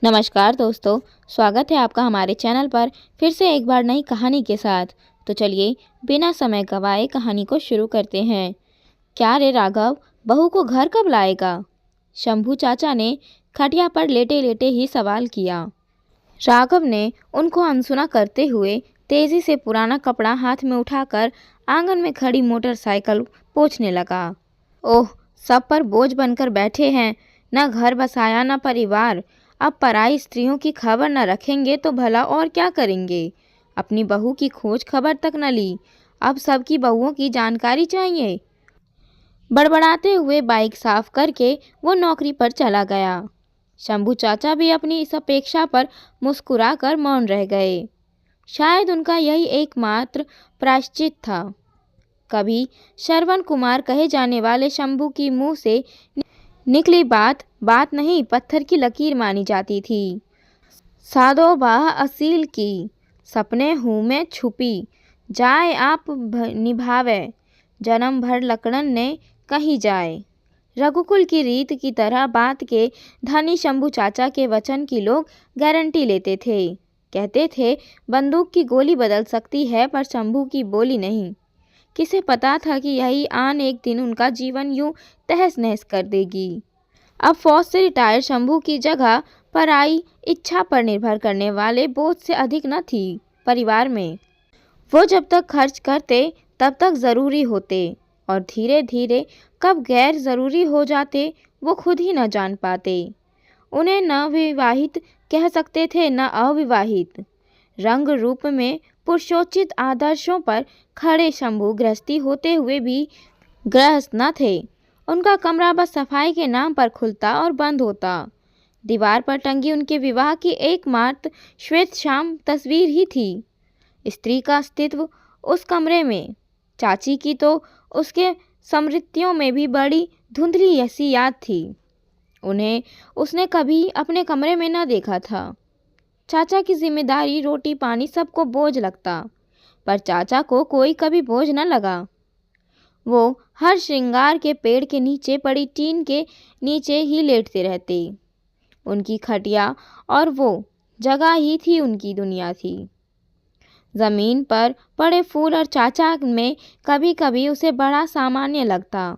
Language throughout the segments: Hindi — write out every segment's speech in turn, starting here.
नमस्कार दोस्तों, स्वागत है आपका हमारे चैनल पर फिर से एक बार नई कहानी के साथ। तो चलिए बिना समय गवाए कहानी को शुरू करते हैं। क्या रे राघव, बहू को घर कब लाएगा? शंभू चाचा ने खटिया पर लेटे लेटे ही सवाल किया। राघव ने उनको अनसुना करते हुए तेजी से पुराना कपड़ा हाथ में उठाकर आंगन में खड़ी मोटरसाइकिल पोंछने लगा। ओह, सब पर बोझ बनकर बैठे हैं, न घर बसाया न परिवार। अब पराई स्त्रियों की खबर न रखेंगे तो भला और क्या करेंगे? अपनी बहू की खोज खबर तक न ली, अब सबकी बहुओं की जानकारी चाहिए। बड़बड़ाते हुए बाइक साफ करके वो नौकरी पर चला गया। शंभू चाचा भी अपनी इस अपेक्षा पर मुस्कुराकर मौन रह गए। शायद उनका यही एकमात्र प्रायश्चित था। कभी श्रवण कुमार कहे जाने वाले शंभू की मुंह से निकली बात बात नहीं, पत्थर की लकीर मानी जाती थी। सादोबाह असील की सपने हूँ में छुपी, जाए आप निभावे, जन्म भर लकड़न ने कहीं जाए। रघुकुल की रीत की तरह बात के धनी शंभू चाचा के वचन की लोग गारंटी लेते थे। कहते थे बंदूक की गोली बदल सकती है पर शंभू की बोली नहीं। किसे पता था कि यही आन एक दिन उनका जीवन यूं तहस नहस कर देगी। अब फौज से रिटायर शंभू की जगह पराई इच्छा पर निर्भर करने वाले बोझ से अधिक न थी परिवार में। वो जब तक खर्च करते तब तक ज़रूरी होते और धीरे धीरे कब गैर ज़रूरी हो जाते वो खुद ही न जान पाते। उन्हें न विवाहित कह सकते थे न अविवाहित। रंग रूप में पुरुषोचित आदर्शों पर खड़े शंभू गृहस्थी होते हुए भी गृहस्थ न थे। उनका कमरा बस सफाई के नाम पर खुलता और बंद होता। दीवार पर टंगी उनके विवाह की एकमात्र श्वेत श्याम तस्वीर ही थी। स्त्री का अस्तित्व उस कमरे में, चाची की तो उसके स्मृतियों में भी बड़ी धुंधली ऐसी याद थी। उन्हें उसने कभी अपने कमरे में न देखा था। चाचा की जिम्मेदारी रोटी पानी सबको बोझ लगता, पर चाचा को कोई कभी बोझ न लगा। वो हर श्रृंगार के पेड़ के नीचे पड़ी टीन के नीचे ही लेटते रहते। उनकी खटिया और वो जगह ही थी उनकी दुनिया थी। जमीन पर पड़े फूल और चाचा में कभी कभी उसे बड़ा सामान्य लगता।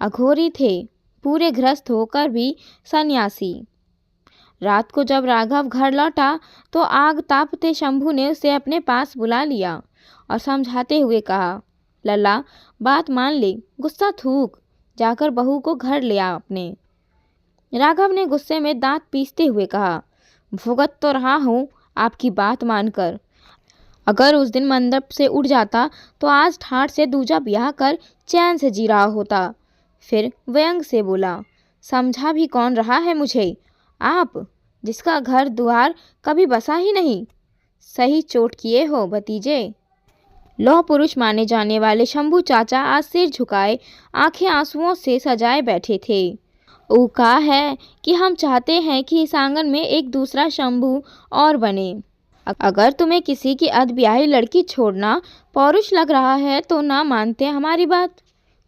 अघोरी थे, पूरे गृहस्थ होकर भी सन्यासी। रात को जब राघव घर लौटा तो आग तापते शंभू ने उसे अपने पास बुला लिया और समझाते हुए कहा, लल्ला बात मान ले, गुस्सा थूक, जाकर बहू को घर ले आ अपने। राघव ने गुस्से में दांत पीसते हुए कहा, भुगत तो रहा हूँ आपकी बात मानकर। अगर उस दिन मंडप से उठ जाता तो आज ठाठ से दूजा ब्याह कर चैन से जी रहा होता। फिर व्यंग से बोला, समझा भी कौन रहा है मुझे? आप, जिसका घर द्वार कभी बसा ही नहीं। सही चोट किए हो भतीजे। लौह पुरुष माने जाने वाले शंभू चाचा आज सिर झुकाए आंखें आंसुओं से सजाए बैठे थे। कहा है कि हम चाहते हैं कि इस आंगन में एक दूसरा शंभू और बने। अगर तुम्हें किसी की अधब्याही लड़की छोड़ना पौरुष लग रहा है तो ना मानते हमारी बात।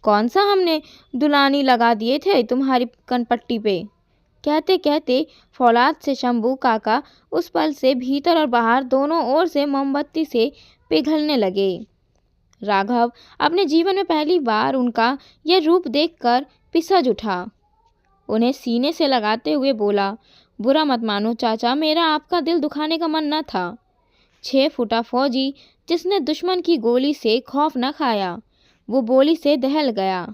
कौन सा हमने दुलानी लगा दिए थे तुम्हारी कनपट्टी पे? कहते कहते फौलाद से शंभू काका उस पल से भीतर और बाहर दोनों ओर से मोमबत्ती से पिघलने लगे। राघव अपने जीवन में पहली बार उनका यह रूप देखकर पिसज उठा। उन्हें सीने से लगाते हुए बोला, बुरा मत मानो चाचा, मेरा आपका दिल दुखाने का मन न था। 6 फुटा फौजी जिसने दुश्मन की गोली से खौफ न खाया, वो बोली से दहल गया।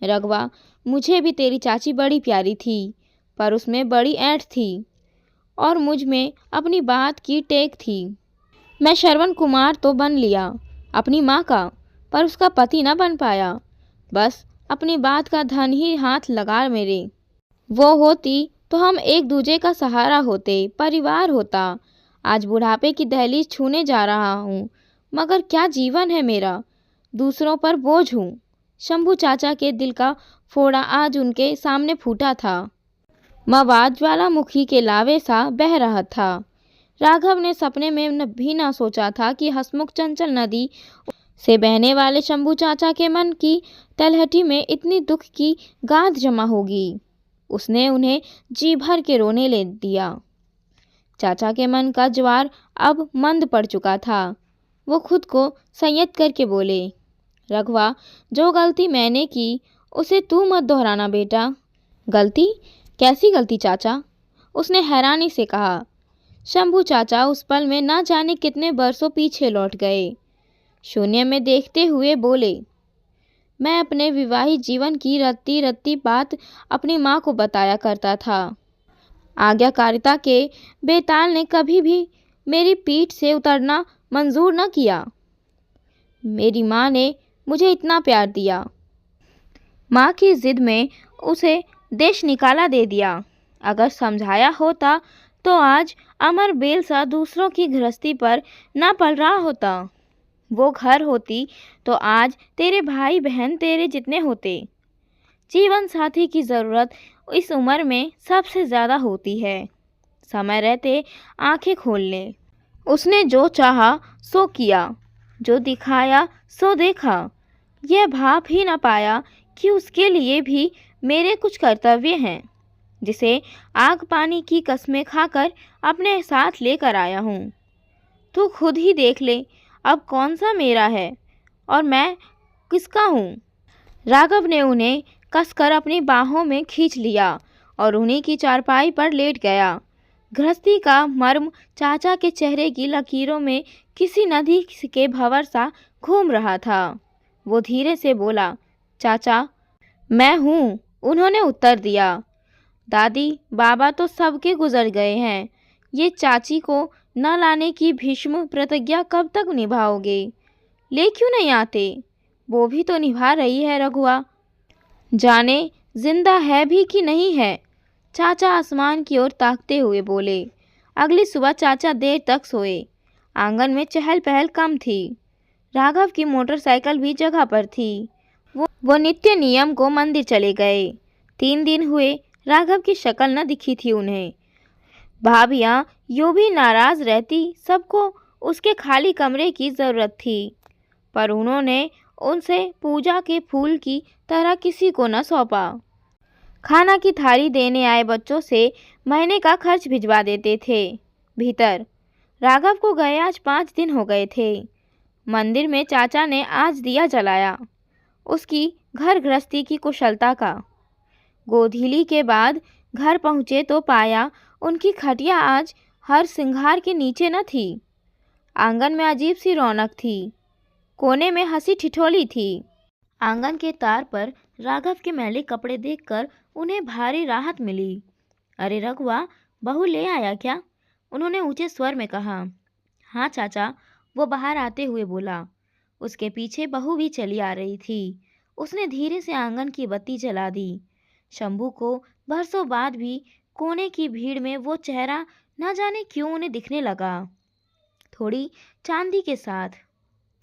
रघवा, मुझे भी तेरी चाची बड़ी प्यारी थी, पर उसमें बड़ी ऐंठ थी और मुझ में अपनी बात की टेक थी। मैं श्रवण कुमार तो बन लिया अपनी माँ का, पर उसका पति न बन पाया। बस अपनी बात का धन ही हाथ लगा मेरे। वो होती तो हम एक दूजे का सहारा होते, परिवार होता। आज बुढ़ापे की दहलीज छूने जा रहा हूँ, मगर क्या जीवन है मेरा, दूसरों पर बोझ हूँ। शंभू चाचा के दिल का फोड़ा आज उनके सामने फूटा था। मवाद ज्वालामुखी के लावे सा बह रहा था। राघव ने सपने में भी न सोचा था कि हसमुख चंचल नदी से बहने वाले शंभू चाचा के मन की तलहटी में इतनी दुख की गाद जमा होगी। उसने उन्हें जी भर के रोने ले दिया। चाचा के मन का ज्वार अब मंद पड़ चुका था। वो खुद को संयत करके बोले, रघवा, जो गलती मैंने की उसे तू मत दोहराना बेटा। गलती? कैसी गलती चाचा? उसने हैरानी से कहा। शंभू चाचा उस पल में ना जाने कितने बरसों पीछे लौट गए। शून्य में देखते हुए बोले, मैं अपने विवाहित जीवन की रत्ती रत्ती बात अपनी माँ को बताया करता था। आज्ञाकारिता के बेताल ने कभी भी मेरी पीठ से उतरना मंजूर न किया। मेरी माँ ने मुझे इतना प्यार दिया, माँ की जिद में उसे देश निकाला दे दिया। अगर समझाया होता तो आज अमर बेल सा दूसरों की गृहस्थी पर न पल रहा होता। वो घर होती तो आज तेरे भाई बहन तेरे जितने होते। जीवन साथी की ज़रूरत इस उम्र में सबसे ज़्यादा होती है। समय रहते आंखें खोल ले। उसने जो चाहा सो किया, जो दिखाया सो देखा। यह भाप ही न पाया कि उसके लिए भी मेरे कुछ कर्तव्य हैं, जिसे आग पानी की कस्में खाकर अपने साथ लेकर आया हूँ। तू खुद ही देख ले, अब कौन सा मेरा है और मैं किसका हूँ। राघव ने उन्हें कसकर अपनी बाहों में खींच लिया और उन्हीं की चारपाई पर लेट गया। गृहस्थी का मर्म चाचा के चेहरे की लकीरों में किसी नदी के भंवर सा घूम रहा था। वो धीरे से बोला, चाचा, मैं हूँ। उन्होंने उत्तर दिया, दादी बाबा तो सबके गुजर गए हैं। ये चाची को न लाने की भीष्म प्रतिज्ञा कब तक निभाओगे? ले क्यों नहीं आते? वो भी तो निभा रही है रघुआ। जाने जिंदा है भी कि नहीं है। चाचा आसमान की ओर ताकते हुए बोले। अगली सुबह चाचा देर तक सोए। आंगन में चहल पहल कम थी। राघव की मोटरसाइकिल भी जगह पर थी। वो नित्य नियम को मंदिर चले गए। 3 दिन हुए, राघव की शक्ल न दिखी थी उन्हें। भाभियाँ यूँ भी नाराज रहती, सबको उसके खाली कमरे की ज़रूरत थी, पर उन्होंने उनसे पूजा के फूल की तरह किसी को न सौंपा। खाना की थाली देने आए बच्चों से महीने का खर्च भिजवा देते थे भीतर। राघव को गए आज 5 दिन हो गए थे। मंदिर में चाचा ने आज दिया जलाया, उसकी घर गृहस्थी की कुशलता का। गोधीली के बाद घर पहुँचे तो पाया उनकी खटिया आज हर सिंगार के नीचे न थी। आंगन में अजीब सी रौनक थी। कोने में हंसी ठिठोली थी। आंगन के तार पर राघव के मैले कपड़े देखकर उन्हें भारी राहत मिली। अरे रघुआ, बहू ले आया क्या? उन्होंने ऊंचे स्वर में कहा। हाँ चाचा, वो बाहर आते हुए बोला। उसके पीछे बहू भी चली आ रही थी। उसने धीरे से आंगन की बत्ती जला दी। शंभू को बरसों बाद भी कोने की भीड़ में वो चेहरा न जाने क्यों उन्हें दिखने लगा, थोड़ी चांदी के साथ।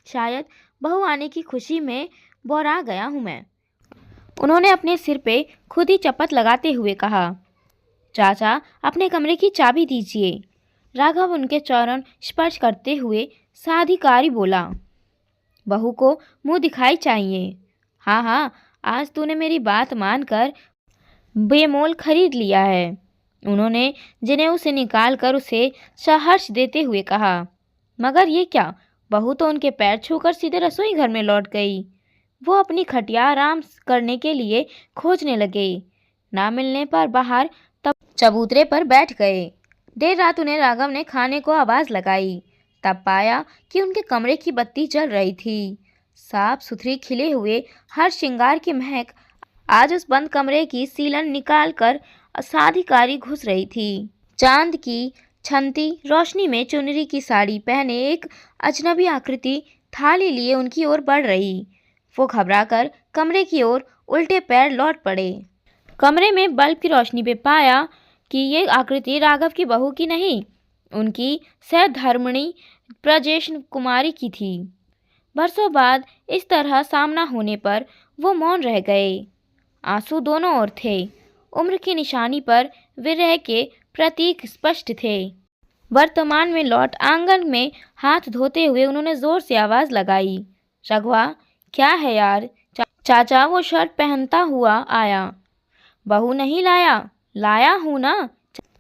शायद बहू आने की खुशी में बौरा गया हूँ मैं। उन्होंने अपने सिर पे खुद ही चपत लगाते हुए कहा। चाचा, अपने कमरे की चाबी दीजिए। राघव उनके चरण स्पर्श करते हुए साधिकारी बोला। बहू को मुंह दिखाई चाहिए। हाँ हाँ, आज तूने मेरी बात मानकर बेमोल खरीद लिया है। उन्होंने जनेऊ से निकाल कर उसे सहर्ष देते हुए कहा। मगर ये क्या? बहू तो उनके पैर छूकर सीधे रसोई घर में लौट गई। वो अपनी खटिया आराम करने के लिए खोजने लगे। ना मिलने पर बाहर तब चबूतरे पर बैठ गए। देर रात उन्हें राघव ने खाने को आवाज़ लगाई, तब पाया कि उनके कमरे की बत्ती जल रही थी। साफ सुथरी खिले हुए हर श्रृंगार की महक आज उस बंद कमरे की सीलन निकाल कर साधिकारी घुस रही थी। चांद की छनती रोशनी में चुनरी की साड़ी पहने एक अजनबी आकृति थाली लिए उनकी ओर बढ़ रही। वो घबराकर कमरे की ओर उल्टे पैर लौट पड़े। कमरे में बल्ब की रोशनी पे पाया कि ये आकृति राघव की बहू की नहीं, उनकी सहधर्मिणी ब्रजेश कुमारी की थी। बरसों बाद इस तरह सामना होने पर वो मौन रह गए। आंसू दोनों ओर थे। उम्र की निशानी पर विरह के प्रतीक स्पष्ट थे। वर्तमान में लौट आंगन में हाथ धोते हुए उन्होंने जोर से आवाज़ लगाई। रघुआ, क्या है यार? चाचा वो शर्ट पहनता हुआ आया। बहू नहीं लाया? लाया हूँ ना,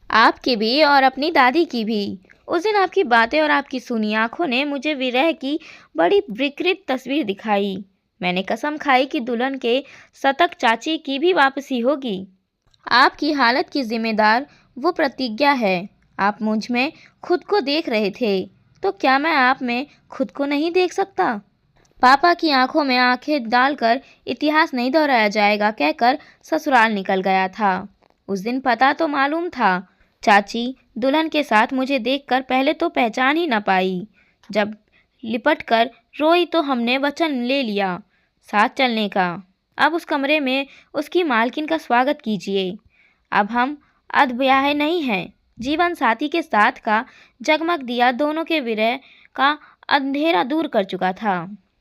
आपकी भी और अपनी दादी की भी। उस दिन आपकी बातें और आपकी सुनी आंखों ने मुझे विरह की बड़ी विकृत तस्वीर दिखाई। मैंने कसम खाई कि दुल्हन के शतक चाची की भी वापसी होगी। आपकी हालत की जिम्मेदार वो प्रतिज्ञा है। आप मुझ में खुद को देख रहे थे, तो क्या मैं आप में खुद को नहीं देख सकता? पापा की आंखों में आंखें डालकर इतिहास नहीं दोहराया जाएगा कहकर ससुराल निकल गया था। उस दिन पता तो मालूम था। चाची दुल्हन के साथ मुझे देखकर पहले तो पहचान ही न पाई। जब लिपट कर रोई तो हमने वचन ले लिया साथ चलने का। अब उस कमरे में उसकी मालकिन का स्वागत कीजिए। अब हम अधब्याहे नहीं हैं। जीवन साथी के साथ का जगमग दिया दोनों के विरह का अंधेरा दूर कर चुका था।